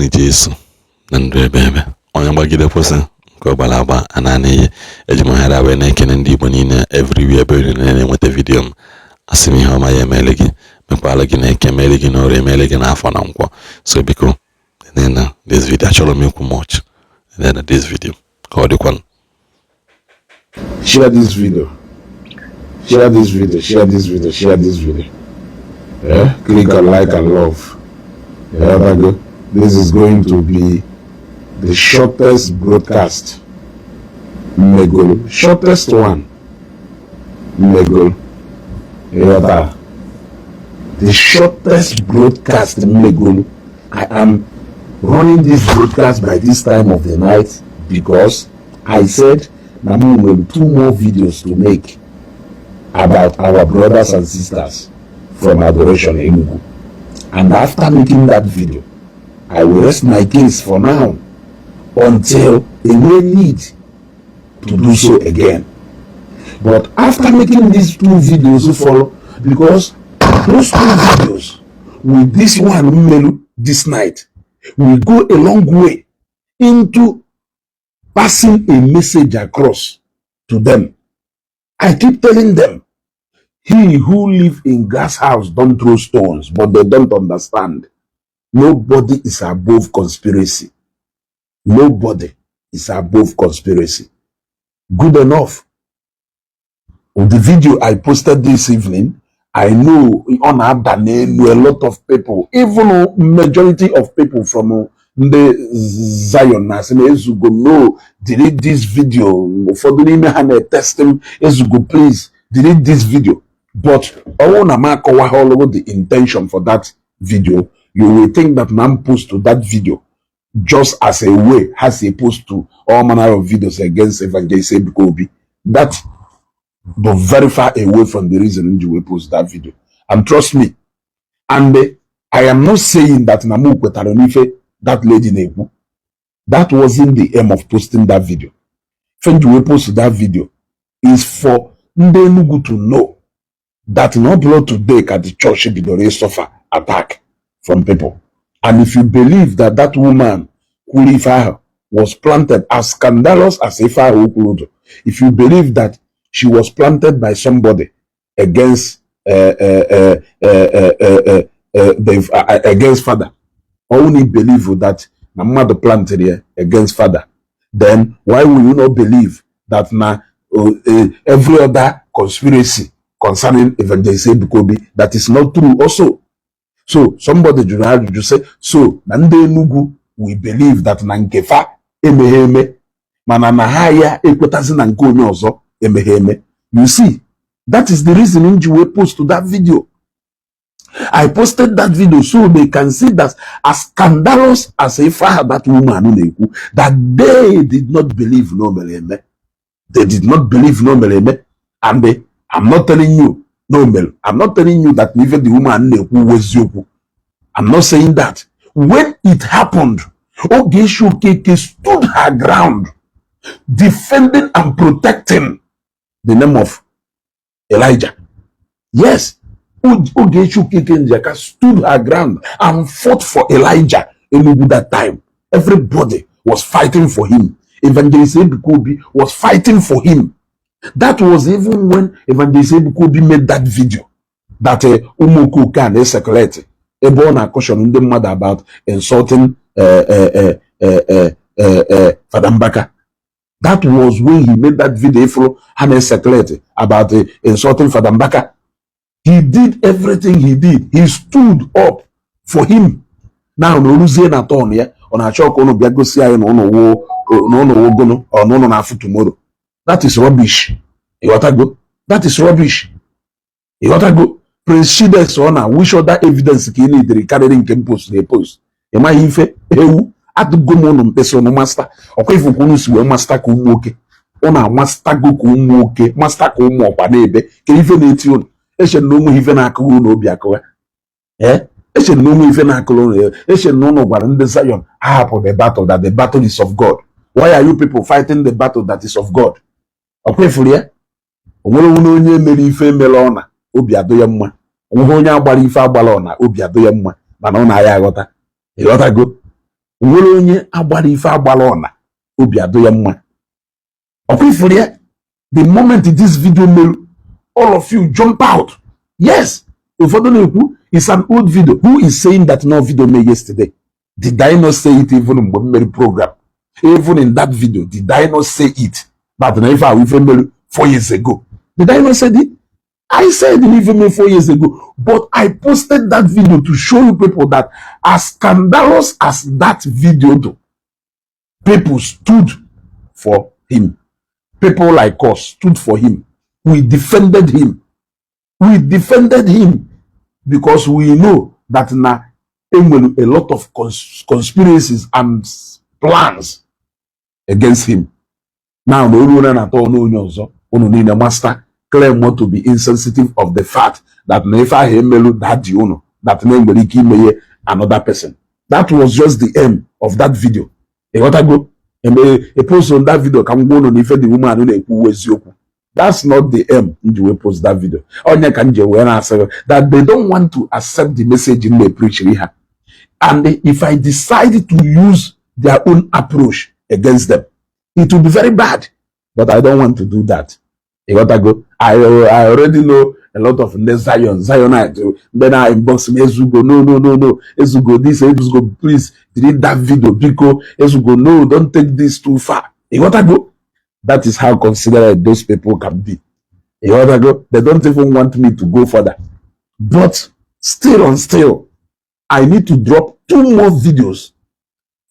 naanị Jesu na ndụ ebe onye gbagide kwụsị nke ọgbara agba ananiyi eji m ohere wee na-ekene ndị Igbo niile everywhere ebe na-enweta vidiyo m asị m ihe ọma ya emele gị mekwala gị na-eke emele gị n'ọrụ emele gị n'afọ na nkwọ so biko nena this video achọrọ m ikwu much nena this video ka ọ dịkwanụ. Share this video. Share this video. Share this video. Share this video. Yeah? Click on like and love. Yeah, this is going to be the shortest broadcast. Megol. Shortest one. Megol. Yeah, the shortest broadcast. Megol. I am running this broadcast by this time of the night because I said we have 2 more videos to make about our brothers and sisters from Adoration Enugu. And after making that video, I will rest my case for now until they will need to do so again. But after making these 2 videos to follow, because those 2 videos with this one this night will go a long way into passing a message across to them. I keep telling them, he who live in glass house don't throw stones, but they don't understand. Nobody is above conspiracy. Nobody is above conspiracy. Good enough. With the video I posted this evening, I know on a lot of people, even majority of people from the Zion Ezugo, no, delete this video. For the name and test him, Ezugo, please delete this video. But I want to mark the intention for that video. You will think that man post to that video just as a way, as a post to all manner of videos against Evangelist Ebikobi. That but very far away from the reason you will post that video. And trust me, and I am not saying that Namu Kwetaronife, that lady Nebu, that wasn't the aim of posting that video. When you will post that video is for Ndenugu to know that no blood today at the church should be the suffer attack from people. And if you believe that that woman Kulifa was planted as scandalous as Ifa Ukurudo, if you believe that she was planted by somebody against against father, only believe that my mother planted here against father, then why will you not believe that now every other conspiracy concerning Evangelist Ebikobi that is not true also? So somebody just say, so Nande Nugu, we believe that Nankefa emeheme manana haya ekwetazi na nke onye ọzọ emeheme. You see, that is the reason you post to that video. I posted that video so they can see that as scandalous as if that woman that they did not believe no meleme. They did not believe no meleme. And I'm not telling you no mel. I'm not telling you that even the woman was you. I'm not saying that. When it happened, Ogeshu stood her ground, defending and protecting the name of Elijah. Yes, Ogeshu stood her ground and fought for Elijah. In that time, everybody was fighting for him. Evangelist Ebikobi was fighting for him. That was even when Evangelist Ebikobi made that video that Umuku can circulate. Ebona caution the mother about insulting Father Mbaka. That was when he made that video for Hannah circulate about insulting Father Mbaka. He did everything he did. He stood up for him. Now no losing at all, yeah. On a chalk on a biagosia and on a war or no after tomorrow. That is rubbish. You gotta go. That is rubbish. You gotta go. Prince Shides honor, which other evidence can need the carrying can post the post. Am I ife? At the gomonum person master, or if you will master kumoke, on a master go kumoke, master kumo panebe, can even eat you. Eshe no mu even a cool no biako. Eh? Eshe no mu even a colonial, Eshe no one in the Zion, half of the battle that the battle is of God. Why are you people fighting the battle that is of God? Okay, for you? Onye mere ife melona. Obi adoya mma. Onye agbara ife agbala ona obi adoya mma mana ọ na-aya aghọta. Ịghọtago? nwere onye agbara ife agbara ọna obi adọ ya mma ọkwa ya the moment this video mere all of you jump out. Yes, ụfọdụ na-ekwu it's an old video. Who is saying that no video made yesterday? Did I not say it even in the program? Even in that video, did I not say it? But if I even 4 years ago, did I not say it? I said it even 4 years ago, but I posted that video to show you people that as scandalous as that video do, people stood for him. People like us stood for him. We defended him. We defended him because we know that now a lot of conspiracies and plans against him. Now, the master claim not to be insensitive of the fact that never that name another person. That was just the aim of that video. A post on that video can go on if the woman who was yoku. That's not the aim you post that video. That they don't want to accept the message in the preach. And if I decide to use their own approach against them, it will be very bad. But I don't want to do that. I already know a lot of Zionite. Then I inbox me, Ezugo, no. Ezugo, this, Ezugo, please delete that video. Because Ezugo, no, don't take this too far. That is how considerate those people can be. They don't even want me to go further. But still, I need to drop 2 more videos.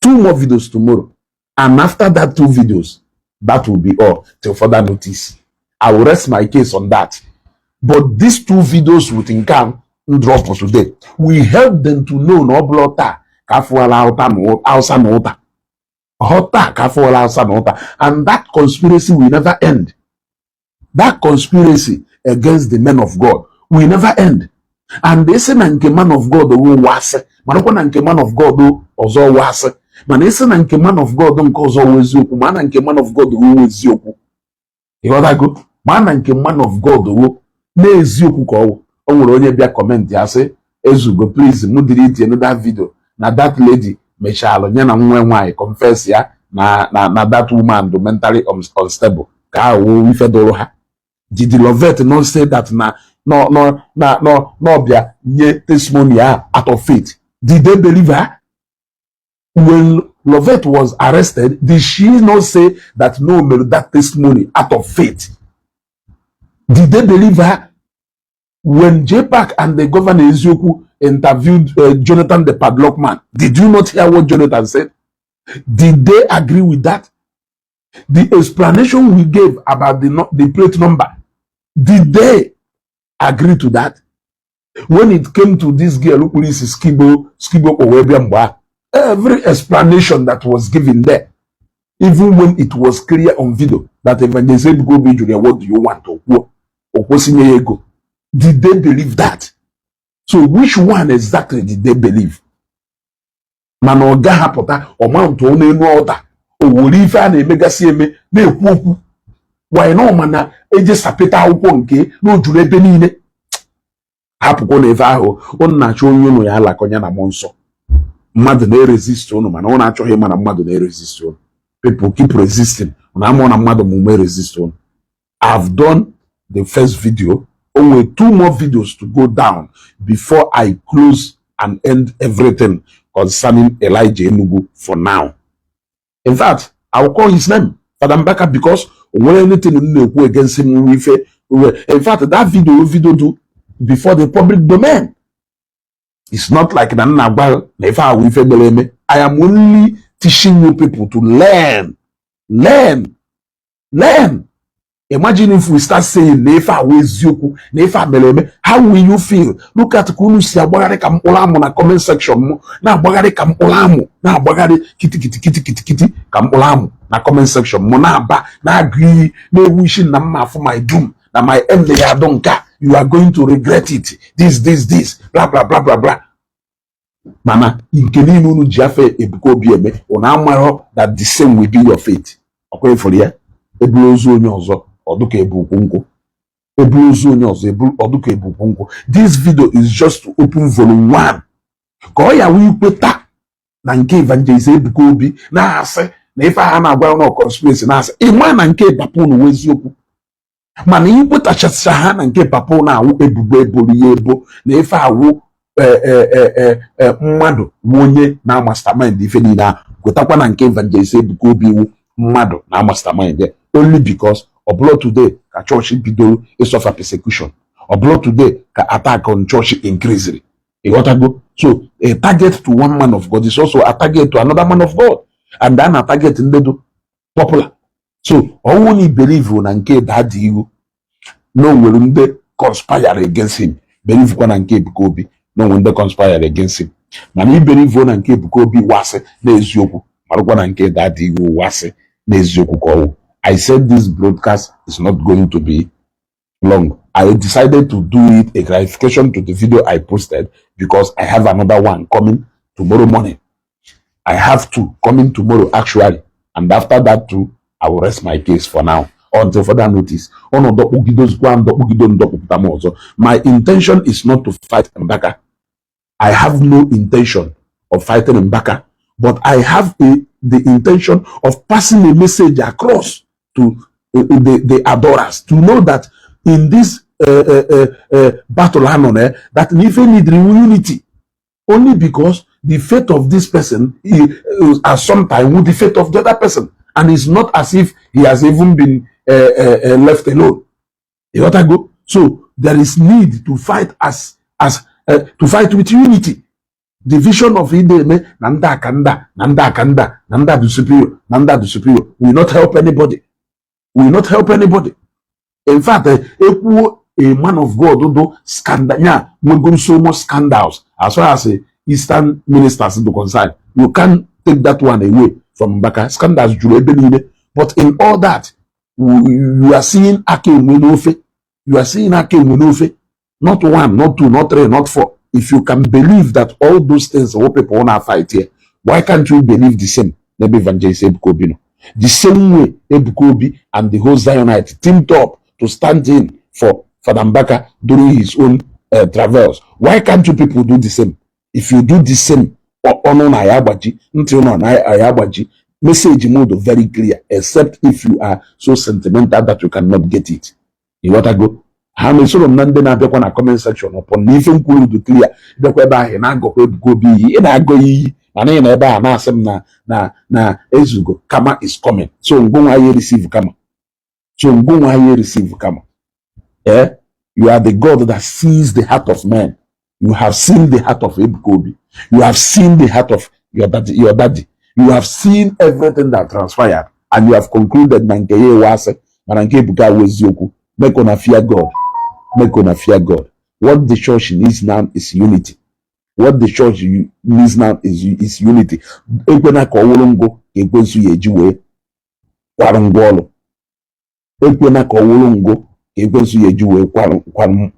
2 more videos tomorrow. And after that 2 videos, that will be all till further notice. I will rest my case on that. But these 2 videos we think can drop for today. We help them to know no blotter. And that conspiracy will never end. That conspiracy against the men of God will never end. And they say man of God who was manoko man of God who also was man is man of God don't cause always yoku man of God who is yoku. You know that good man of God who is yoku ko onwere bia comment ya say Ezugo please mu delete another video na that lady mechalo nya na nwa nwai confess ya na that woman do mentally unstable ka wo ifedoro ha. Did the Lovette not say that no bia ye testimony out of faith? Did they believe her? When Lovette was arrested, did she not say that no that testimony out of faith? Did they believe her? When J-Pack and the governor Ezioku interviewed Jonathan the padlock man, did you not hear what Jonathan said? Did they agree with that? The explanation we gave about the plate number, did they agree to that? When it came to this girl who police Skibo Owebiamba, every explanation that was given there, even when it was clear on video that Evangelist go be Junior, what do you want to go? Did they believe that? So which one exactly did they believe? Manoga hapota or mount on a water or will leave an emegasieme ne woku. Why no mana eje sapeta ukonke no jure benine hapuko nevaho on nacho yuno ya la konya na monso. Mad they resist on man on acho him and mad they resist on. People keep resisting. On I'm on a mad mume resist on. I've done the first video. Only 2 more videos to go down before I close and end everything concerning Elijah Enugu for now. In fact, I will call his name, Father Mbaka, because when anything against him, in fact, that video do before the public domain. It's not like I am only teaching you people to learn. Imagine if we start saying nefa weziyoku, nefa meleme, how will you feel? Look at kunu si abagare kam olamu na comment section mo, na abagare kam olamu, na abagare kiti kam olamu na comment section mo, na ba, na agree, na wishing na ma for my doom, na my end they are donka, you are going to regret it, this, blah, blah. Mama, inkeni nunu jafe ebuko bieme, onamaro that the same will be your fate. Okay, for you, ebulozu onyozo. This video is just to open volume 1. na nke Evangelist Ebuka Obi na-asị na ife ha na-agwa no conspiracy na-asị ịma na nke papa unu eziokwu mana ikwetachasị ha na nke papa unu awụ ebubo eboro ya ebo na ife awụ mmadụ onye na mastermind ife niile ahụ kwetakwa na nke Evangelist Ebuka Obi iwu mmadụ na mastermind only because ọbụla today ka chọọchị bidoro ịsọfa persecution ọbụla today ka attack on church increased. Go. So a target to one man of God is also a target to another man of God, and then a target in the popular. So only believe on and that you no will they conspire against him. Believe one and keep Kobe, no one they conspire against him. Man, he believe one and keep Kobe wase nezuku. Marwan and ke that you wase nezuku. I said this broadcast is not going to be long. I decided to do it a clarification to the video I posted because I have another one coming tomorrow morning. I have two coming tomorrow actually, and after that too, I will rest my case for now until further notice. My intention is not to fight Mbaka. I have no intention of fighting Mbaka, but I have the intention of passing a message across to the adorers to know that in this battle that if need unity only because the fate of this person is at some time with the fate of the other person, and it's not as if he has even been left alone. You got to go. So there is need to fight to fight with unity. The vision of Ideme Nanda Kanda the superior will not help anybody. Will not help anybody. In fact, a man of God do scandal, we so much scandals as far as Eastern ministers is concerned. You can't take that one away from Mbaka. Scandals, but in all that, you are seeing Ake Mwenofe. You are seeing Ake Mwenofe. Not one, not two, not three, not four. If you can believe that all those things what people want to fight here, why can't you believe the same? Maybe Evangelist Ebuka Obi. The same way Ebuka Obi and the whole Zionite teamed up to stand in for Mbaka during his own travels. Why can't you people do the same? If you do the same, message mode very clear, except if you are so sentimental that you cannot get it. You want to go? How many sort of Nande na bekwa na comment section upon even cool to clear bekwa ba he na go bi e na go yi na na ebe a na asem na ezugo kama is coming. So ngonwa ye receive kama. So ngonwa ye receive kama. You are the God that sees the heart of man. You have seen the heart of Ebuka Obi. You have seen the heart of your daddy. You have seen everything that transpired, and you have concluded Nankeye wase Mananke Ebuka weziyoku. Make una fear God. Make una fear God. What the church needs now is unity. What the church needs now is unity. Ekwena ka owolongo ekwensu yejiwe kwarungwolo. Ekwena ka owolongo ekwensu yejiwe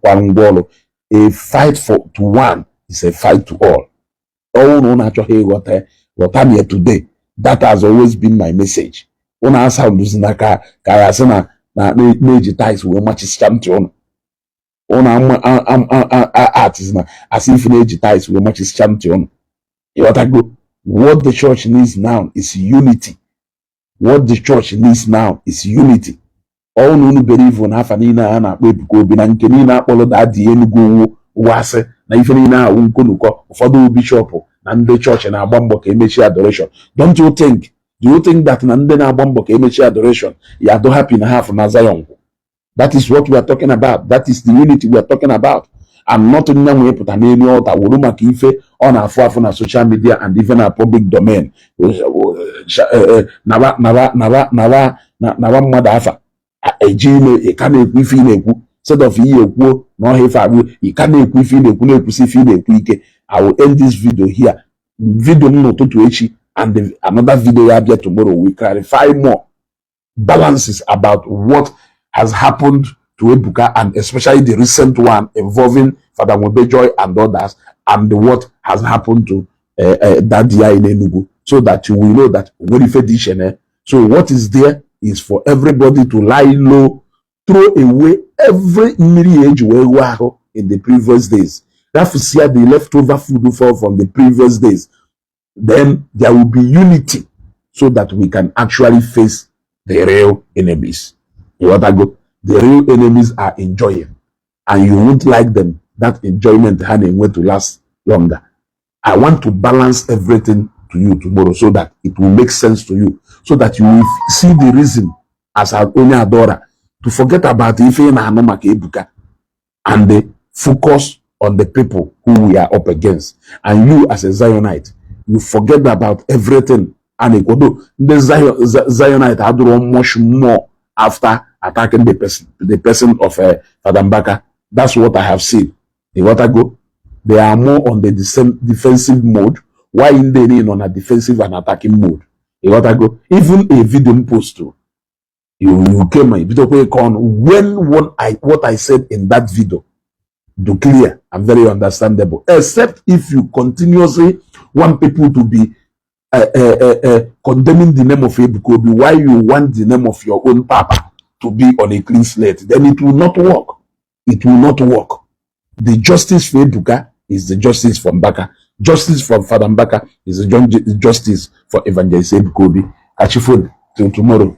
kwarungwolo. A fight to one is a fight to all. All no natural what I'm here today. That has always been my message. Una sound using ka yasena na meji ties we match champion. Artists as if ties we match champion. What the church needs now is unity. What the church needs now is unity. All no believe on half an ina na Ebuka Obi na nke ni na akpolo da di Enugu wase na ife ni na unkonuko ụfọdụ bishop na ndị church na agba mbọ ka emechi adoration. Don't you think? Do you think that na ndị na agba mbọ ka emechi adoration ya do happy na half na Zion? That is what we are talking about. That is the unity we are talking about. And not only we put an any altar wuru maka ife on our phone na social media and even our public domain. Nawa mmadụ afa ejime e ka na-ekwu ife na-ekwu instead of ihe ekwu na ọha ife agbu e ka na-ekwu ife na-ekwu na-ekwusi ife na-ekwu ike. I will end this video here. Video n'ụtụtụ echi and another video ya bịa tomorrow. We clarify more balances about what has happened to Ebuka, and especially the recent one involving Father Mobejoy and others, and what has happened to that dia in Enugu, so that you will know that so what is there is for everybody to lie low, throw away every age in the previous days. That the leftover food from the previous days. then there will be unity so that we can actually face the real enemies. You want to go? The real enemies are enjoying, and you won't like them. That enjoyment having way to last longer. I want to balance everything to you tomorrow so that it will make sense to you, so that you will see the reason as an only adorer to forget about Ife na Anomaka Ebuka and they focus on the people who we are up against. And you as a Zionite, you forget about everything. And the Zionite had done much more after attacking the person of Father Mbaka. That's what I have seen. In what I go, they are more on the defensive mode, while in the on a defensive and attacking mode. In what I go, even a video post too. You came my video when what I said in that video do clear and very understandable, except if you continuously want people to be condemning the name of Ebukobi while you want the name of your own papa to be on a clean slate, then it will not work. It will not work. The justice for Ebuka is the justice for Mbaka. Justice for Father Mbaka is the justice for Evangelist Ebukobi. Catch you till tomorrow.